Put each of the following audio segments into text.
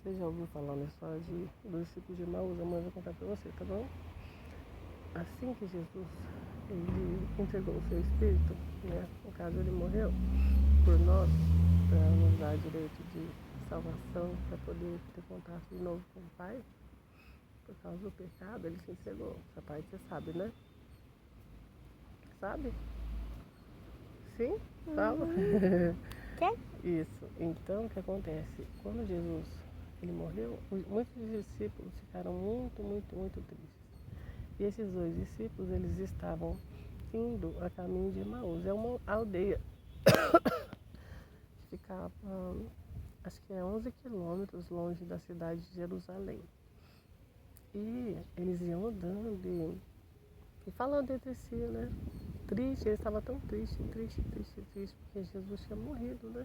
Você já ouviu falar na história do discípulo de Emaús? Amanhã eu vou contar pra você, tá bom? Assim que Jesus ele entregou o seu espírito, né? No caso ele morreu por nós, para nos dar direito de salvação, para poder ter contato de novo com o Pai, por causa do pecado, ele se entregou. Essa parte você sabe, né? Sabe? Sim? Fala. Isso. Então o que acontece? Quando Jesus ele morreu, muitos discípulos ficaram muito tristes. E esses dois discípulos, eles estavam indo a caminho de Emaús. É uma aldeia que ficava, acho que é 11 quilômetros longe da cidade de Jerusalém. E eles iam andando e falando entre si, né? Triste, eles estavam tão triste, porque Jesus tinha morrido, né?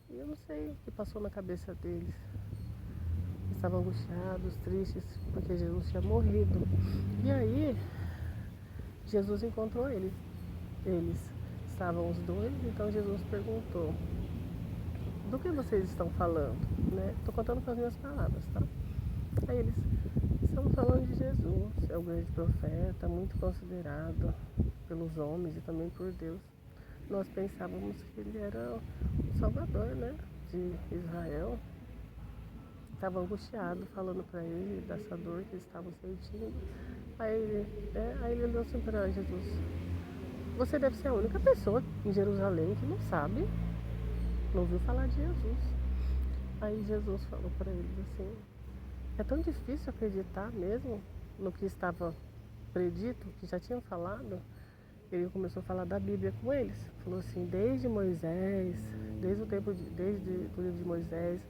E eu não sei o que passou na cabeça deles. Eles estavam angustiados, tristes, porque Jesus tinha morrido. E aí, Jesus encontrou eles. Eles estavam os dois, então Jesus perguntou: do que vocês estão falando? Né? Estou contando com as minhas palavras, tá? Aí eles: estamos falando de Jesus, é o grande profeta, muito considerado pelos homens e também por Deus. Nós pensávamos que ele era o Salvador, né, de Israel. Estava angustiado, falando para ele dessa dor que eles estavam sentindo. Aí ele olhou assim para Jesus: você deve ser a única pessoa em Jerusalém que não sabe, não ouviu falar de Jesus. Aí Jesus falou para eles assim: é tão difícil acreditar mesmo no que estava predito, que já tinham falado. Ele começou a falar da Bíblia com eles. Falou assim: desde Moisés, desde o livro de Moisés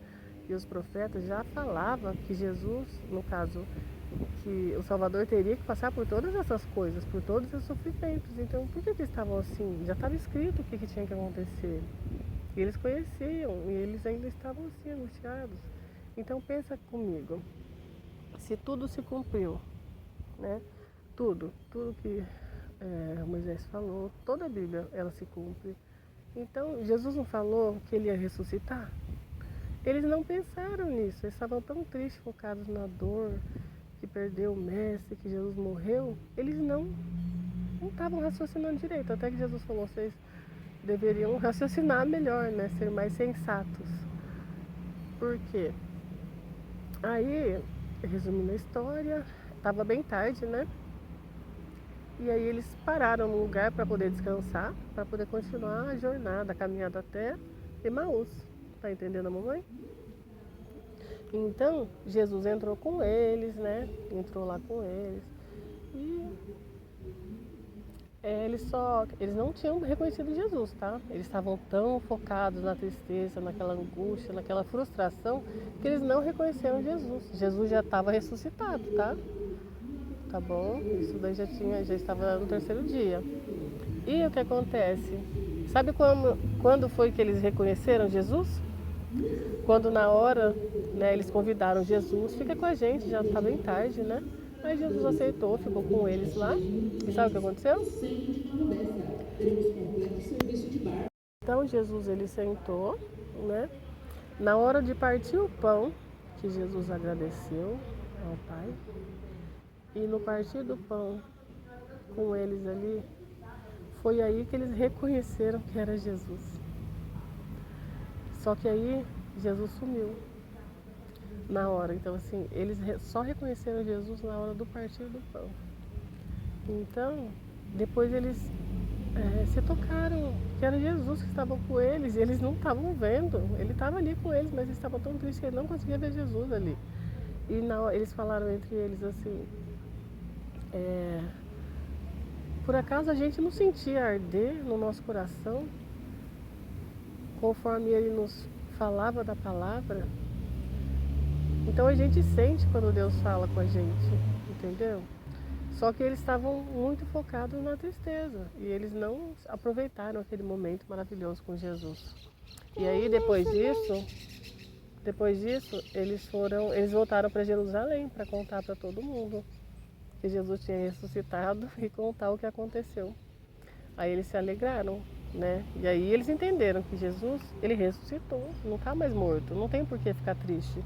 e os profetas já falava que Jesus, no caso, que o Salvador teria que passar por todas essas coisas, por todos esses sofrimentos. Então, por que eles estavam assim? Já estava escrito o que tinha que acontecer. E eles conheciam, e eles ainda estavam assim, angustiados. Então, pensa comigo, se tudo se cumpriu, né? Tudo que Moisés falou, toda a Bíblia ela se cumpre. Então, Jesus não falou que ele ia ressuscitar? Eles não pensaram nisso, eles estavam tão tristes, focados na dor, que perdeu o mestre, que Jesus morreu. Eles não estavam raciocinando direito, até que Jesus falou: vocês deveriam raciocinar melhor, né? Ser mais sensatos. Por quê? Aí, resumindo a história, estava bem tarde, né? E aí eles pararam num lugar para poder descansar, para poder continuar a jornada, a caminhada até Emaús. Tá entendendo, mamãe? Então, Jesus entrou com eles, né? Entrou lá com eles. E eles não tinham reconhecido Jesus, tá? Eles estavam tão focados na tristeza, naquela angústia, naquela frustração, que eles não reconheceram Jesus. Jesus já estava ressuscitado, tá? Tá bom? Isso daí já estava no terceiro dia. E o que acontece? Sabe quando foi que eles reconheceram Jesus? Quando na hora, né, eles convidaram Jesus: fica com a gente, já está bem tarde, né? Aí Jesus aceitou, ficou com eles lá. E sabe o que aconteceu? Então Jesus ele sentou, né? Na hora de partir o pão, que Jesus agradeceu ao Pai, e no partir do pão com eles ali, foi aí que eles reconheceram que era Jesus. Só que aí Jesus sumiu na hora. Então assim, eles só reconheceram Jesus na hora do partir do pão. Então, depois eles se tocaram que era Jesus que estava com eles, e eles não estavam vendo. Ele estava ali com eles, mas eles estavam tão tristes que eles não conseguiam ver Jesus ali. E eles falaram entre eles assim: por acaso a gente não sentia arder no nosso coração conforme ele nos falava da palavra? Então a gente sente quando Deus fala com a gente, entendeu? Só que eles estavam muito focados na tristeza e eles não aproveitaram aquele momento maravilhoso com Jesus. E aí depois disso eles voltaram para Jerusalém para contar para todo mundo que Jesus tinha ressuscitado e contar o que aconteceu. Aí eles se alegraram, né? E aí eles entenderam que Jesus, ele ressuscitou, não está mais morto, não tem por que ficar triste.